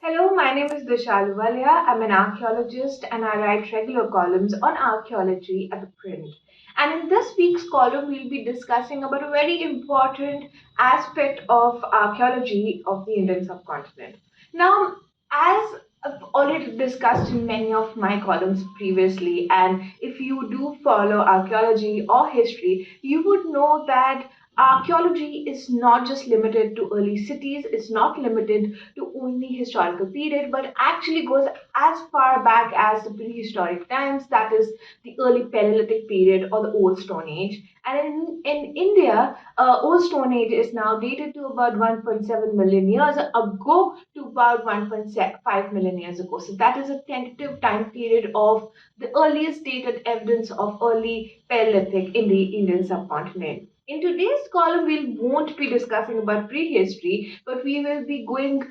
Hello, my name is Disha Ahluwalia. I'm an archaeologist and I write regular columns on archaeology at ThePrint. And in this week's column, we'll be discussing about a very important aspect of archaeology of the Indian subcontinent. Now, as I've already discussed in many of my columns previously, and if you do follow archaeology or history, you would know that archaeology is not just limited to early cities, it's not limited to only historical period, but actually goes as far back as the prehistoric times, that is the early Paleolithic period or the Old Stone Age. And in India, Old Stone Age is now dated to about 1.7 million years ago to about 1.5 million years ago. So that is a tentative time period of the earliest dated evidence of early Paleolithic in the Indian subcontinent. In today's column, we won't be discussing about prehistory, but we will be going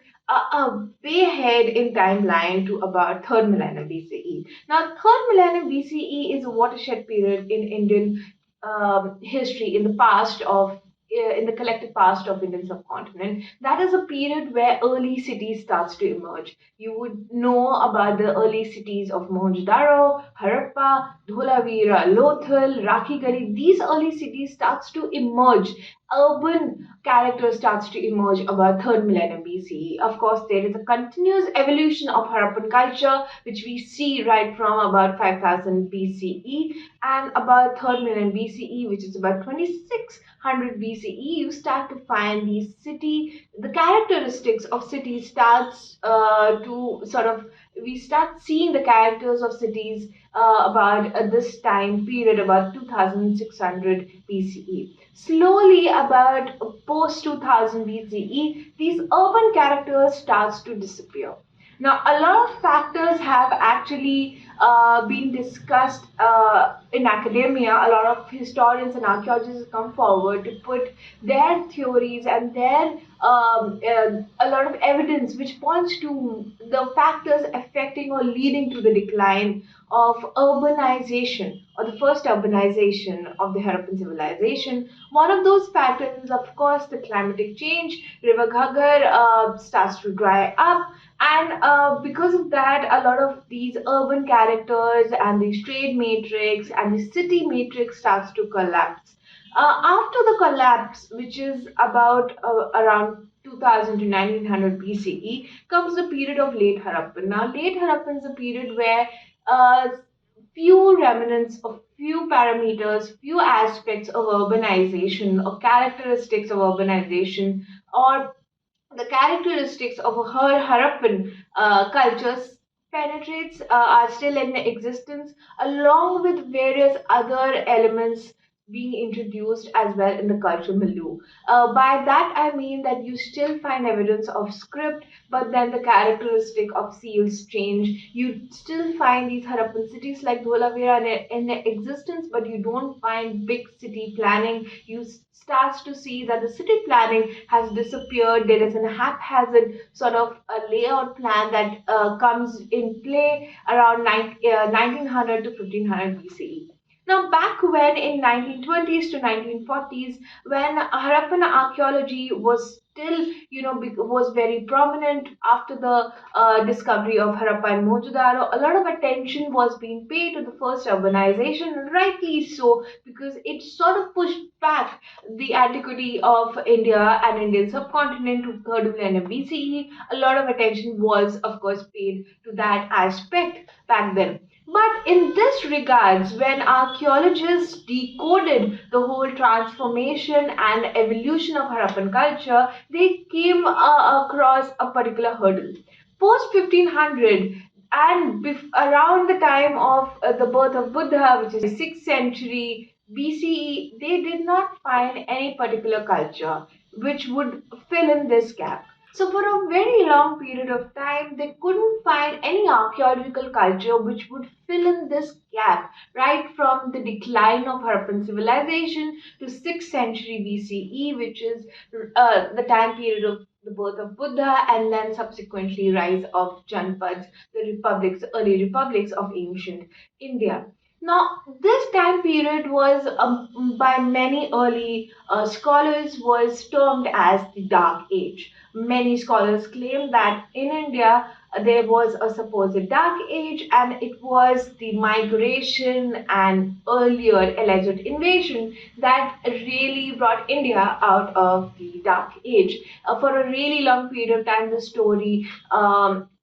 way ahead in timeline to about third millennium BCE. Now, third millennium BCE is a watershed period in Indian history in the past of in the collective past of Indian subcontinent. That is a period where early cities starts to emerge. You would know about the early cities of Mohenjo-daro, Harappa, Dholavira, Lothal, Rakhigarhi. These early cities starts to emerge. Urban character starts to emerge about third millennium BCE. Of course, there is a continuous evolution of Harappan culture, which we see right from about 5000 BCE and about third millennium BCE, which is about 2600 BCE. You start to find the characteristics of cities starts to sort of, we start seeing the characters of cities about this time period, about 2600 BCE. Slowly, about post 2000 BCE, these urban characters starts to disappear. Now, a lot of factors have actually been discussed in academia. A lot of historians and archaeologists come forward to put their theories and their a lot of evidence which points to the factors affecting or leading to the decline of urbanization or the first urbanization of the Harappan civilization. One of those factors is, of course, the climatic change. River Ghaggar starts to dry up, and because of that, a lot of these urban characters and the trade matrix and the city matrix starts to collapse. After the collapse, which is about around 2000 to 1900 BCE, comes the period of late Harappan. Now, late Harappan is a period where uh, few remnants of few parameters, few aspects of urbanization or characteristics of urbanization or the characteristics of her Harappan cultures penetrates are still in existence, along with various other elements being introduced as well in the cultural milieu. By that I mean that you still find evidence of script, but then the characteristic of seals change. You still find these Harappan cities like Dholavira in existence, but you don't find big city planning. You starts to see that the city planning has disappeared. There is a haphazard sort of a layout plan that comes in play around 1900 to 1500 BCE. Now, back when in 1920s to 1940s, when Harappan archaeology was still, was very prominent after the discovery of Harappa and Mohenjo-daro, a lot of attention was being paid to the first urbanization, rightly so, because it sort of pushed back the antiquity of India and Indian subcontinent to third millennium BCE. A lot of attention was, of course, paid to that aspect back then. But in this regards, when archaeologists decoded the whole transformation and evolution of Harappan culture, they came across a particular hurdle. Post 1500 and around the time of the birth of Buddha, which is 6th century BCE, they did not find any particular culture which would fill in this gap. So, for a very long period of time, they couldn't find any archaeological culture which would fill in this gap, right from the decline of Harappan civilization to 6th century BCE, which is the time period of the birth of Buddha, and then subsequently rise of Janpads, the republics, early republics of ancient India. Now, this time period was, by many early scholars, was termed as the Dark Age. Many scholars claim that in India there was a supposed Dark Age, and it was the migration and earlier alleged invasion that really brought India out of the Dark Age. For a really long period of time, the story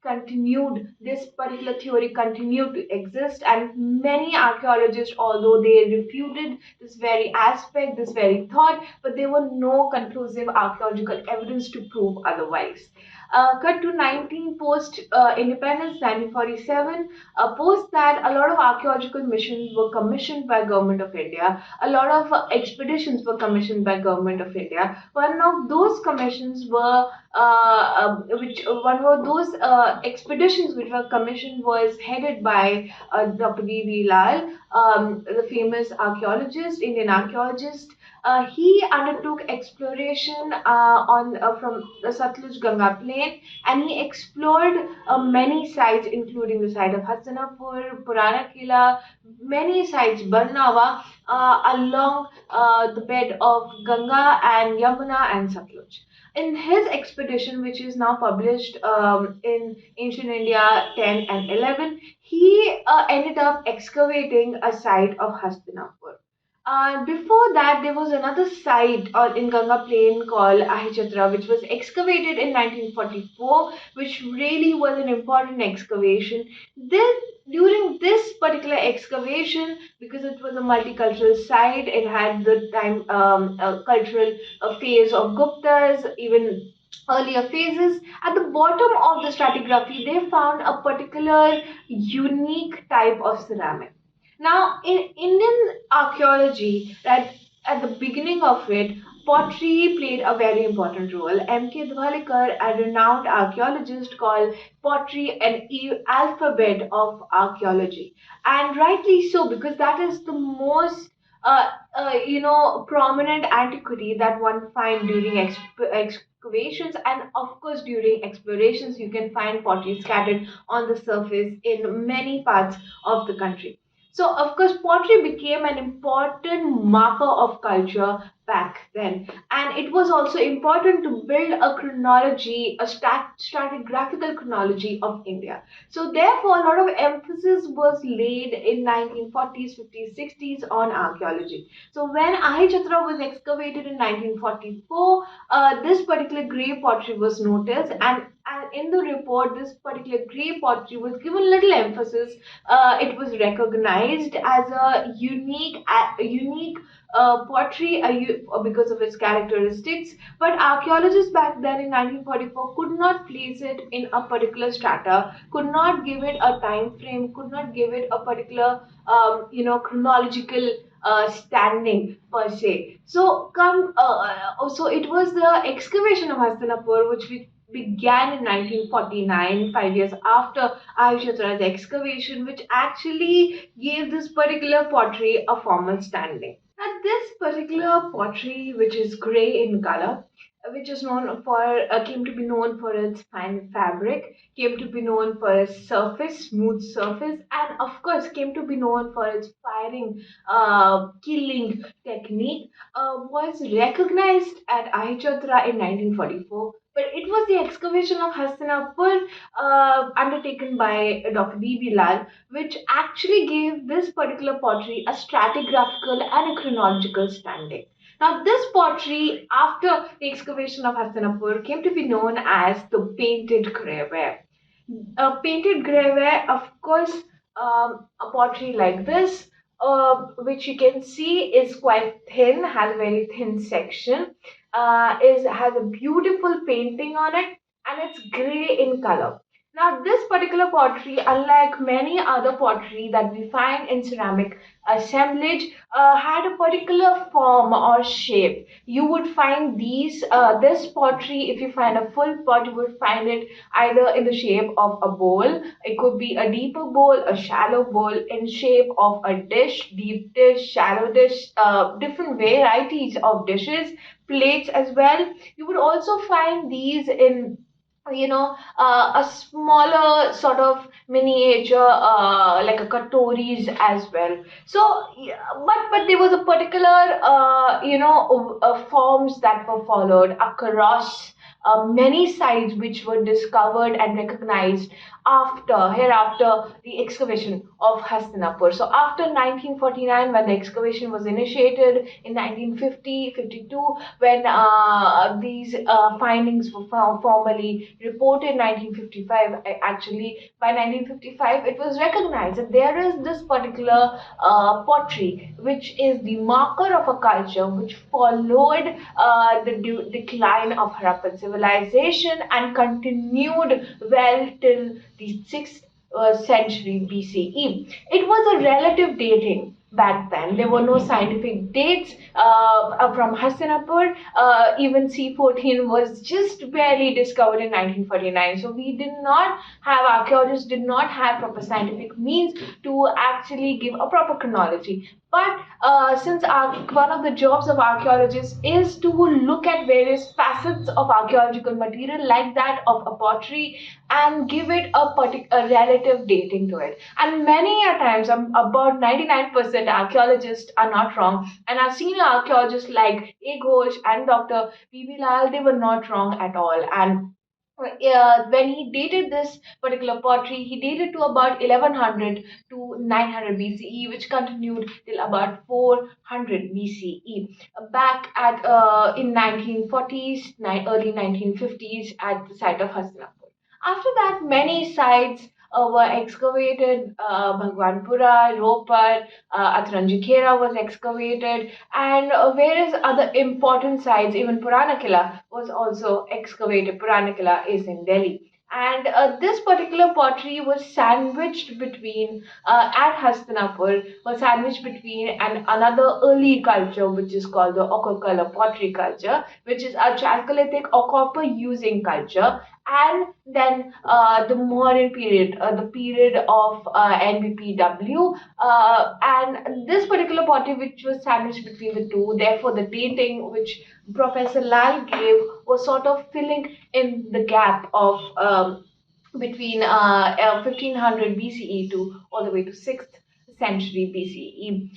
continued, this particular theory continued to exist, and many archaeologists, although they refuted this very aspect, this very thought, but there were no conclusive archaeological evidence to prove otherwise. Cut to 19 post independence 1947. Post that, a lot of archaeological missions were commissioned by government of India. A lot of expeditions were commissioned by government of India. One of those commissions were which one of those expeditions which were commissioned was headed by Dr. B.V. Lal, the famous archaeologist, Indian archaeologist. He undertook exploration on from the Satluj Ganga plain, and he explored many sites, including the site of Hastinapur, Purana Qila, many sites, Barnawa, along the bed of Ganga and Yamuna and Satluj. In his expedition, which is now published in Ancient India 10 and 11, he ended up excavating a site of Hastinapur. Before that, there was another site in Ganga Plain called Ahichchhatra, which was excavated in 1944, which really was an important excavation. Then, during this particular excavation, because it was a multicultural site, it had the time cultural phase of Guptas, even earlier phases. At the bottom of the stratigraphy, they found a particular unique type of ceramic. Now, in Indian archaeology, right at the beginning of it, pottery played a very important role. M.K. Dvalikar, a renowned archaeologist, called pottery an alphabet of archaeology, and rightly so, because that is the most prominent antiquity that one find during excavations, and of course during explorations you can find pottery scattered on the surface in many parts of the country. So, of course, pottery became an important marker of culture back then. And it was also important to build a chronology, a stratigraphical chronology of India. So, therefore, a lot of emphasis was laid in 1940s, 50s, 60s on archaeology. So, when Ahichchhatra was excavated in 1944, this particular grey pottery was noticed, and in the report, this particular grey pottery was given little emphasis. It was recognized as a unique pottery because of its characteristics. But archaeologists back then in 1944 could not place it in a particular strata, could not give it a time frame, could not give it a particular chronological standing per se. So it was the excavation of Hastinapur which we began in 1949, 5 years after Ahichchhatra's excavation, which actually gave this particular pottery a formal standing. Now, this particular pottery, which is grey in color, which is known for came to be known for its fine fabric, came to be known for its surface, smooth surface, and of course came to be known for its firing, killing technique, was recognized at Ahichchhatra in 1944. But it was the excavation of Hastinapur undertaken by Dr. B.B. Lal, which actually gave this particular pottery a stratigraphical and a chronological standing. Now, this pottery, after the excavation of Hastinapur, came to be known as the painted Grey Ware. Painted Grey Ware, of course, a pottery like this, which you can see is quite thin, has a very thin section, is has a beautiful painting on it, and it's grey in color. Now, this particular pottery, unlike many other pottery that we find in ceramic assemblage, had a particular form or shape. You would find this pottery, if you find a full pot, you would find it either in the shape of a bowl. It could be a deeper bowl, a shallow bowl, in shape of a dish, deep dish, shallow dish, different varieties of dishes, plates as well. You would also find these in a smaller sort of miniature, like a katoris as well. So yeah, but there was a particular forms that were followed across many sites which were discovered and recognized hereafter the excavation of Hastinapur. So after 1949, when the excavation was initiated in 1950, 52, when these findings were formally reported 1955, actually by 1955 it was recognized that there is this particular pottery which is the marker of a culture which followed the decline of Harappan civilization and continued well till the 6th century BCE. It was a relative dating back then. There were no scientific dates from Hastinapur. Even C14 was just barely discovered in 1949. So we did not have, archaeologists did not have proper scientific means to actually give a proper chronology. But since one of the jobs of archaeologists is to look at various facets of archaeological material like that of a pottery and give it a relative dating to it. And many a times, about 99% archaeologists are not wrong. And our senior archaeologists like A. Ghosh and Dr. P.V. Lal, they were not wrong at all. And when he dated this particular pottery, he dated to about 1100 to 900 BCE, which continued till about 400 BCE. Back at in 1940s, early 1950s, at the site of Hastinapur. After that, many sites were excavated. Bhagwanpura, Ropar, Atranjikhera was excavated, and various other important sites, even Purana Qila was also excavated. Purana Qila is in Delhi. And this particular pottery was sandwiched between, at Hastinapur, was sandwiched between another early culture, which is called the ochre color pottery culture, which is a chalcolithic or copper using culture, and then the modern period, the period of NBPW, and this particular pottery which was sandwiched between the two. Therefore, the dating which Professor Lal gave was sort of filling in the gap of between 1500 BCE to all the way to 6th century BCE.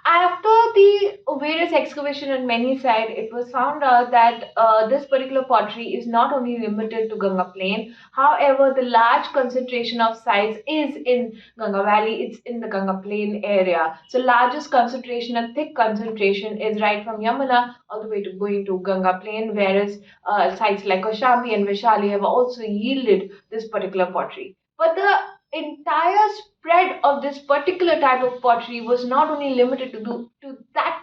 After the various excavation in many sites, it was found out that this particular pottery is not only limited to Ganga Plain. However, the large concentration of sites is in Ganga Valley. It's in the Ganga Plain area. So, largest concentration and thick concentration is right from Yamuna all the way to going to Ganga Plain, whereas sites like Kaushambi and Vaishali have also yielded this particular pottery. But the entire spread of this particular type of pottery was not only limited to that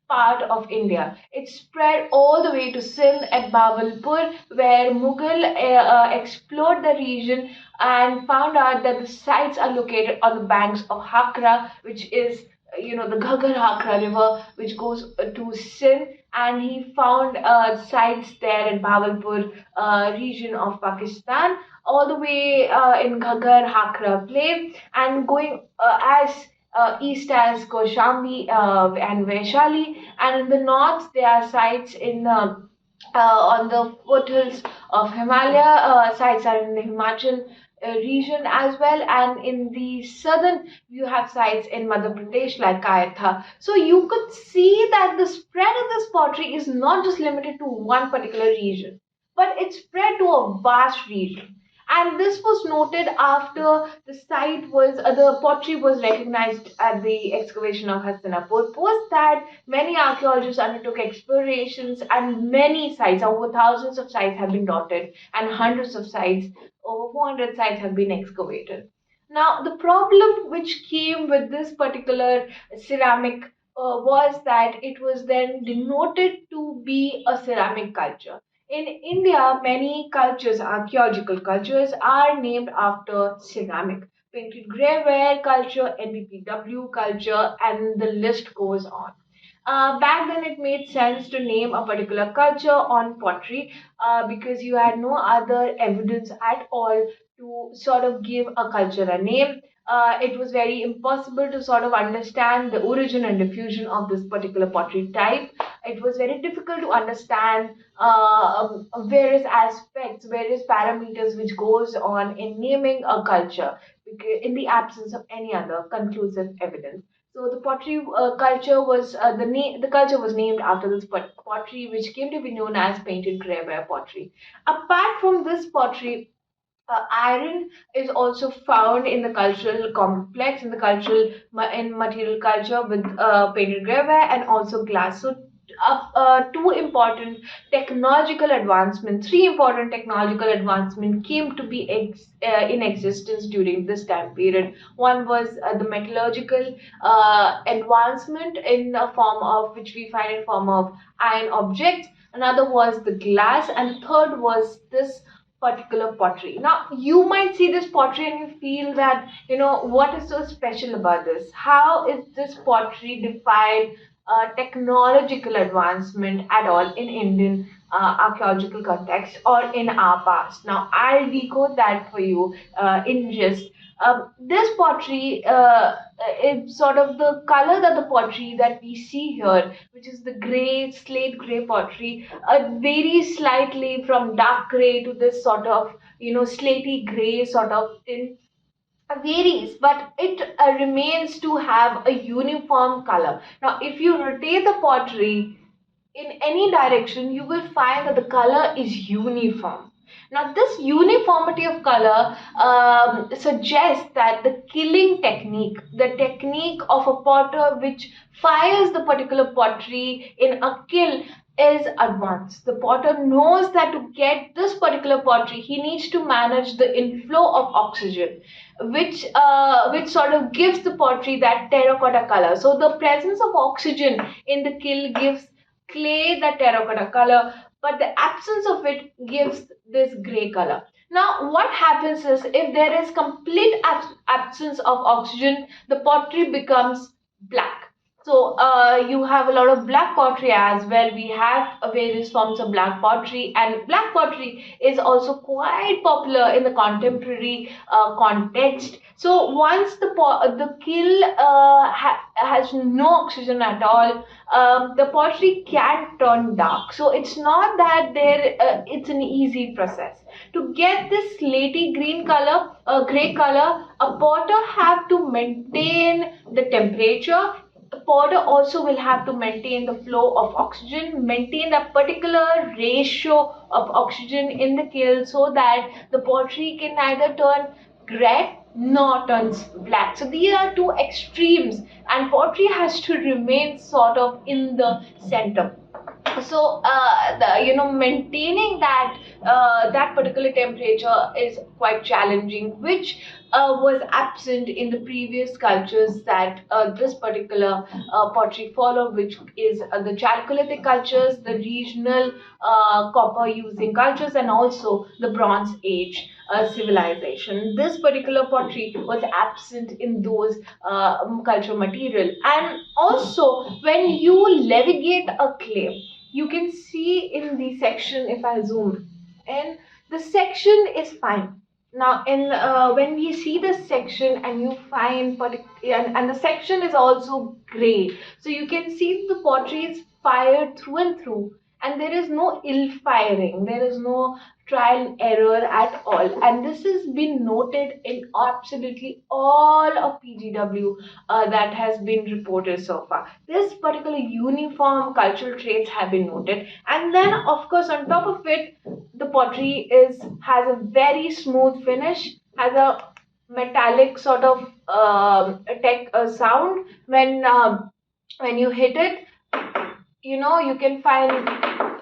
part of India. It spread all the way to Sindh at Bawalpur, where Mughal explored the region and found out that the sites are located on the banks of Hakra, which is the Ghaggar Hakra river, which goes to Sindh, and he found sites there in Bawalpur region of Pakistan, all the way in Ghaggar Hakra plain, and going as east as Kaushambi and Vaishali, and in the north there are sites in on the foothills of Himalaya. Sites are in the Himachal region as well, and in the southern you have sites in Madhya Pradesh like Kayatha. So you could see that the spread of this pottery is not just limited to one particular region, but it's spread to a vast region. And this was noted after the pottery was recognized at the excavation of Hastinapur. Post that, many archaeologists undertook explorations, and many sites, over thousands of sites, have been dotted, and hundreds of sites, over 400 sites, have been excavated. Now, the problem which came with this particular ceramic was that it was then denoted to be a ceramic culture. In India, many cultures, archaeological cultures, are named after ceramic. Painted Grey Ware culture, NBPW culture, and the list goes on. Back then, it made sense to name a particular culture on pottery because you had no other evidence at all to sort of give a culture a name. It was very impossible to sort of understand the origin and diffusion of this particular pottery type. It was very difficult to understand various aspects, various parameters which goes on in naming a culture in the absence of any other conclusive evidence. So the pottery culture was the culture was named after this pottery, which came to be known as painted grey ware pottery. Apart from this pottery, iron is also found in the cultural complex, in the in material culture with painted grey ware and also glass. So two important technological advancements, three important technological advancements came to be in existence during this time period. One was the metallurgical advancement in a form of which we find in form of iron objects. Another was the glass, and third was this particular pottery. Now, you might see this pottery and you feel that, what is so special about this? How is this pottery defined technological advancement at all in Indian archaeological context or in our past? Now, I'll decode that for you in just this pottery is sort of the color that the pottery that we see here, which is the gray, slate gray pottery, varies slightly from dark gray to this sort of, slaty gray sort of tint. Varies, but it remains to have a uniform color. Now, if you rotate the pottery in any direction, you will find that the color is uniform. Now, this uniformity of color suggests that the killing technique, the technique of a potter which fires the particular pottery in a kiln, is advanced. The potter knows that to get this particular pottery, he needs to manage the inflow of oxygen, which sort of gives the pottery that terracotta color. So the presence of oxygen in the kiln gives clay the terracotta color, but the absence of it gives this gray color. Now, what happens is if there is complete absence of oxygen, the pottery becomes black. So you have a lot of black pottery as well. We have various forms of black pottery, and black pottery is also quite popular in the contemporary context. So once the kiln has no oxygen at all, the pottery can turn dark. So it's not that it's an easy process to get this slaty green color, gray color. A potter have to maintain the temperature. The potter also will have to maintain the flow of oxygen, maintain a particular ratio of oxygen in the kiln so that the pottery can neither turn red nor turns black. So these are two extremes, and pottery has to remain sort of in the center. So maintaining that particular temperature is quite challenging, which was absent in the previous cultures that this particular pottery followed, which is the chalcolithic cultures, the regional copper using cultures, and also the bronze age civilization. This particular pottery was absent in those cultural material. And also, when you levigate a clay, you can see in the section, if I zoom in, the section is fine. Now, in when we see this section and you find and the section is also gray, so you can see the pottery is fired through and through, and there is no ill firing, there is no trial and error at all. And this has been noted in absolutely all of PGW that has been reported so far. This particular uniform cultural traits have been noted, and then of course on top of it, the pottery has a very smooth finish, has a metallic sort of sound when you hit it. You can find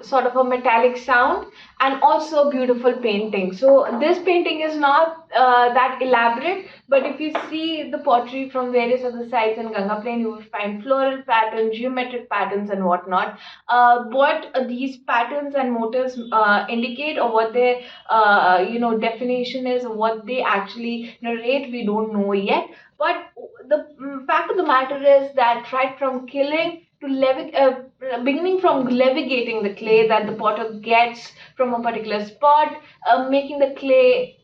sort of a metallic sound, and also beautiful painting. So this painting is not that elaborate, but if you see the pottery from various other sites in Ganga Plain, you will find floral patterns, geometric patterns, and whatnot. What these patterns and motifs indicate, or what their definition is, or what they actually narrate, we don't know yet. But the fact of the matter is that right from killing beginning from levigating the clay that the potter gets from a particular spot, making the clay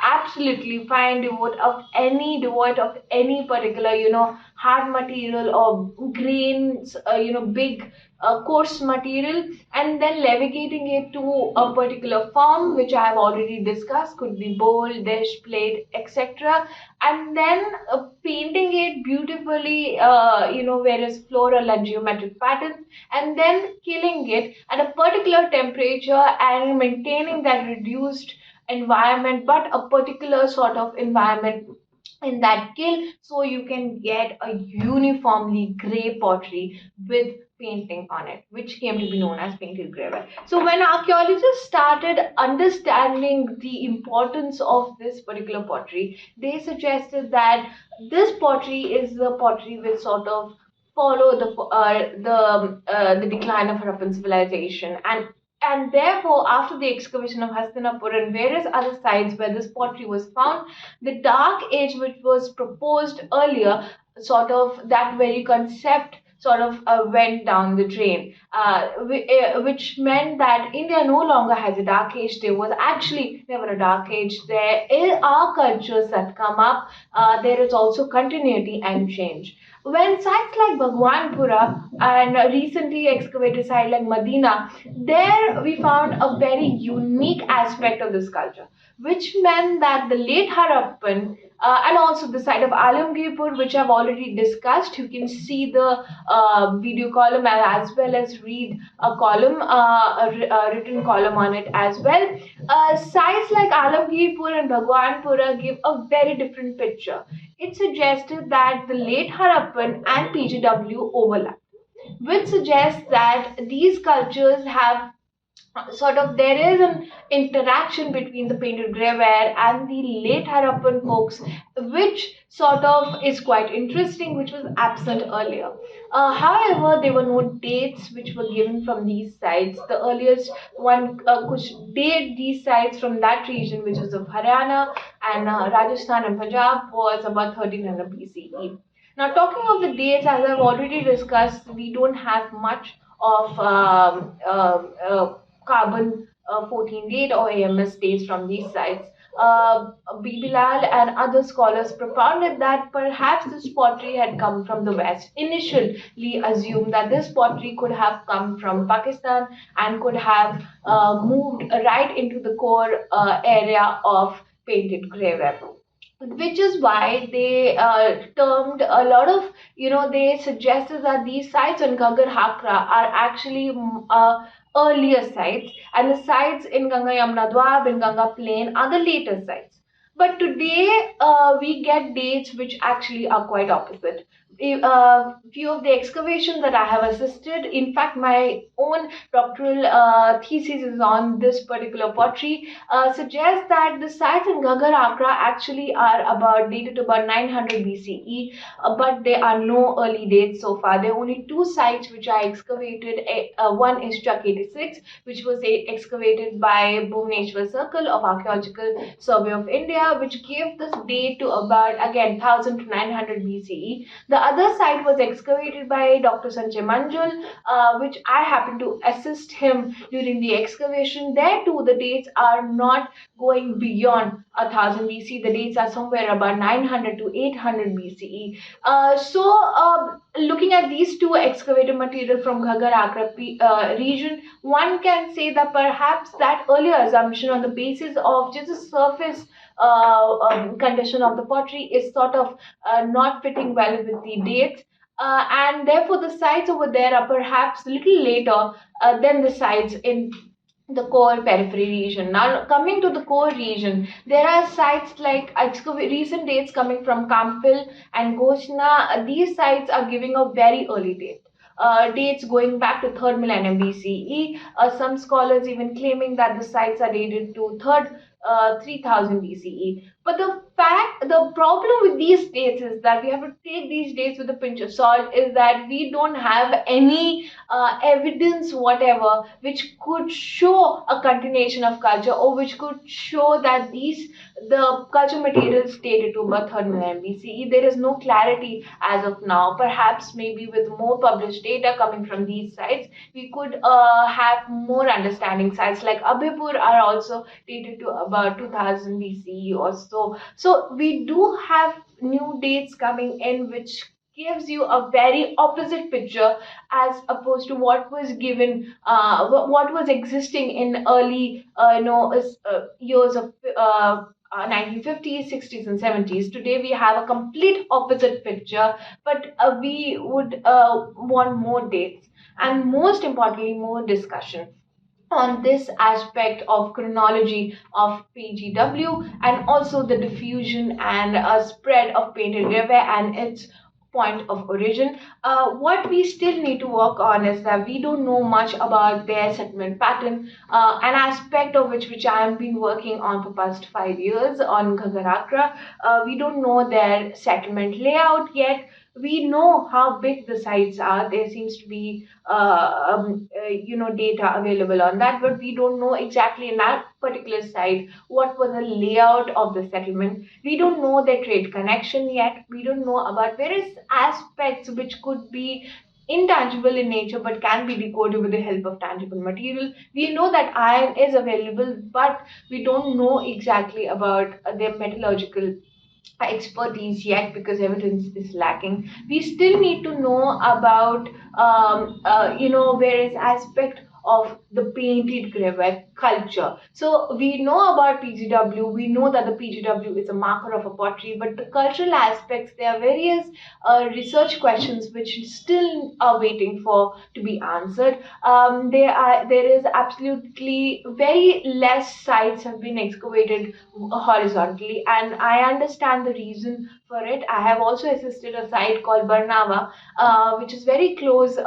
absolutely fine, devoid of any particular, hard material or grains, big coarse material, and then levigating it to a particular form, which I have already discussed, could be bowl, dish, plate, etc., and then painting it beautifully, various floral and geometric patterns, and then killing it at a particular temperature and maintaining that reduced environment, but a particular sort of environment in that kiln, so you can get a uniformly gray pottery with painting on it, which came to be known as painted grey ware. So when archaeologists started understanding the importance of this particular pottery, they suggested that this pottery is the pottery which sort of follow the decline of Harappan civilization, and therefore, after the excavation of Hastinapur and various other sites where this pottery was found, the dark age which was proposed earlier, sort of that very concept sort of went down the drain, which meant that India no longer has a dark age. There was actually never a dark age. Are cultures that come up. There is also continuity and change. When sites like Bhagwanpura and a recently excavated site like Medina, there we found a very unique aspect of this culture, which meant that the late Harappan and also the site of Alamgirpur, which I've already discussed, you can see the video column as well as read a column, a written column on it as well. Sites like Alamgirpur and Bhagwanpura give a very different picture. It suggested that the late Harappan and PGW overlap, which suggests that these cultures have sort of there is an interaction between the painted grey ware and the late Harappan folks, which sort of is quite interesting, which was absent earlier. However, there were no dates which were given from these sites. The earliest one could date these sites from that region, which was of Haryana and Rajasthan and Punjab, was about 1300 BCE. Now, talking of the dates, as I've already discussed, we don't have much of carbon 14 date or AMS dates from these sites. Bilal and other scholars propounded that perhaps this pottery had come from the west. Initially assumed that this pottery could have come from Pakistan and could have moved right into the core area of painted grey ware, which is why they termed a lot of, they suggested that these sites on Gagar Hakra are actually earlier sites, and the sites in Ganga Yamuna Dwab and Ganga Plain are the later sites. But today we get dates which actually are quite opposite. Few of the excavations that I have assisted, in fact, my own doctoral thesis is on this particular pottery, suggests that the sites in Gagar Akra actually are about dated to about 900 BCE, but there are no early dates so far. There are only two sites which are excavated. One is Chuck 86, which was excavated by Bhubaneswar Circle of Archaeological Survey of India, which gave this date to about, again, 1000 to 900 BCE. The other site was excavated by Dr. Sanjay Manjul, which I happened to assist him during the excavation. There too, the dates are not going beyond 1000 BC. The dates are somewhere about 900 to 800 BCE. Looking at these two excavated material from Ghagar Akra region, one can say that perhaps that earlier assumption on the basis of just the surface condition of the pottery is sort of not fitting well with the dates. And therefore, the sites over there are perhaps a little later than the sites in the core periphery region. Now, coming to the core region, there are sites like recent dates coming from Kampil and Goshna. These sites are giving a very early date. Dates going back to 3rd millennium BCE. Some scholars even claiming that the sites are dated to 3rd 3000 BCE. But the problem with these dates is that we have to take these dates with a pinch of salt, is that we don't have any evidence whatever which could show a continuation of culture, or which could show that the culture materials dated to about 39 BCE. There is no clarity as of now. Perhaps maybe with more published data coming from these sites, we could have more understanding. Sites like Abhipur are also dated to about 2000 BCE or so. So we do have new dates coming in, which gives you a very opposite picture as opposed to what was given, what was existing in early, years of 1950s, 60s, and 70s. Today we have a complete opposite picture, but we would want more dates, and most importantly, more discussion on this aspect of chronology of PGW, and also the diffusion and spread of painted river and its point of origin. What we still need to work on is that we don't know much about their settlement pattern, an aspect of which I have been working on for past 5 years on Ghaggar. We don't know their settlement layout yet. We know how big the sites are. There seems to be data available on that, but we don't know exactly in that particular site what was the layout of the settlement. We don't know their trade connection yet. We don't know about various aspects which could be intangible in nature but can be decoded with the help of tangible material. We know that iron is available, but we don't know exactly about their metallurgical expertise yet, because evidence is lacking. We still need to know about various aspect of the painted gravel culture. So we know about PGW. We know that the PGW is a marker of a pottery, but the cultural aspects, there are various research questions which still are waiting for to be answered. There is absolutely very less sites have been excavated horizontally, and I understand the reason for it. I have also assisted a site called Barnava, which is very close,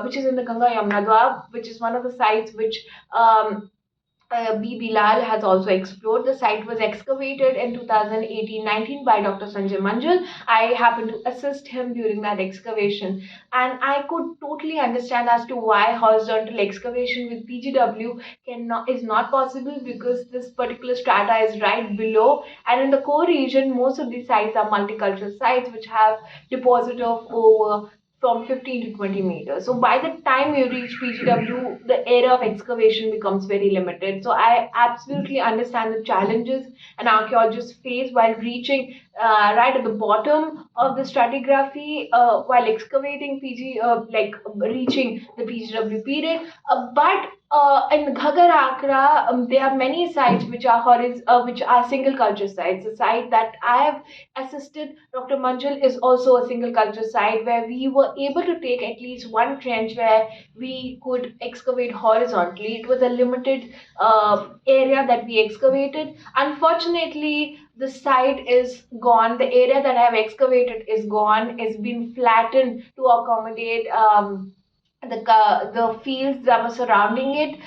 which is in the Ganga Yamuna Dwar, which is one of the sites which B. Bilal has also explored. The site was excavated in 2018-19 by Dr. Sanjay Manjul. I happened to assist him during that excavation, and I could totally understand as to why horizontal excavation with PGW is not possible, because this particular strata is right below, and in the core region, most of these sites are multicultural sites which have deposit of over from 15 to 20 meters. So by the time you reach PGW, the area of excavation becomes very limited. So I absolutely understand the challenges an archaeologist face while reaching right at the bottom of the stratigraphy, while excavating like reaching the PGW period. But in Ghaggar, there are many sites which are single culture sites. The site that I have assisted Dr. Manjul is also a single culture site, where we were able to take at least one trench where we could excavate horizontally. It was a limited area that we excavated. Unfortunately, the site is gone. The area that I have excavated is gone. It's been flattened to accommodate the fields that were surrounding it.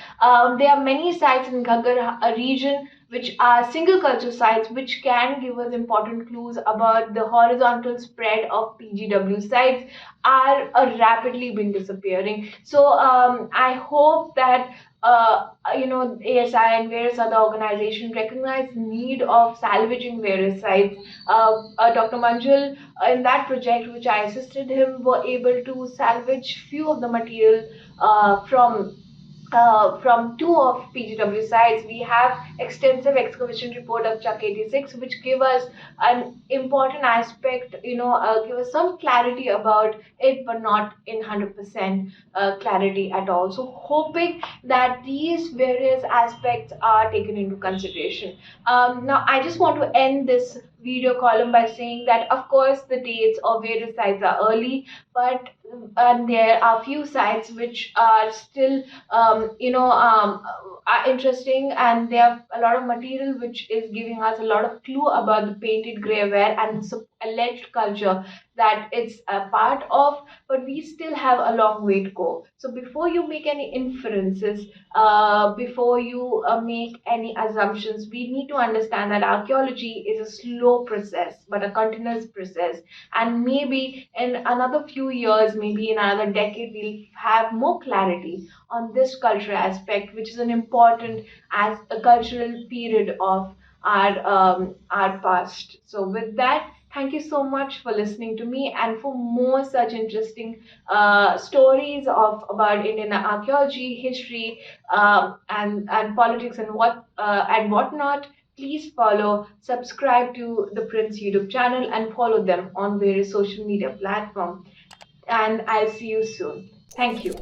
There are many sites in Ghaggar region which are single culture sites, which can give us important clues about the horizontal spread of PGW sites are rapidly been disappearing. So I hope that ASI and various other organizations recognize the need of salvaging various sites. Dr. Manjul, in that project which I assisted him, were able to salvage few of the material from two of PGW sites. We have extensive excavation report of Chuck 86, which give us an important aspect, give us some clarity about it, but not in 100% clarity at all. So hoping that these various aspects are taken into consideration. Now, I just want to end this video column by saying that, of course, the dates of various sites are early, but there are few sites which are still are interesting, and there are a lot of material which is giving us a lot of clue about the painted grey ware and the alleged culture that it's a part of, but we still have a long way to go. So before you make any inferences, before you make any assumptions, we need to understand that archaeology is a slow process, but a continuous process. And maybe in another few years, maybe in another decade, we'll have more clarity on this cultural aspect, which is an important as a cultural period of our past. So with that, thank you so much for listening to me, and for more such interesting stories of about Indian archaeology, history, and politics and whatnot. Please follow, subscribe to the Prince YouTube channel, and follow them on various social media platforms. And I'll see you soon. Thank you.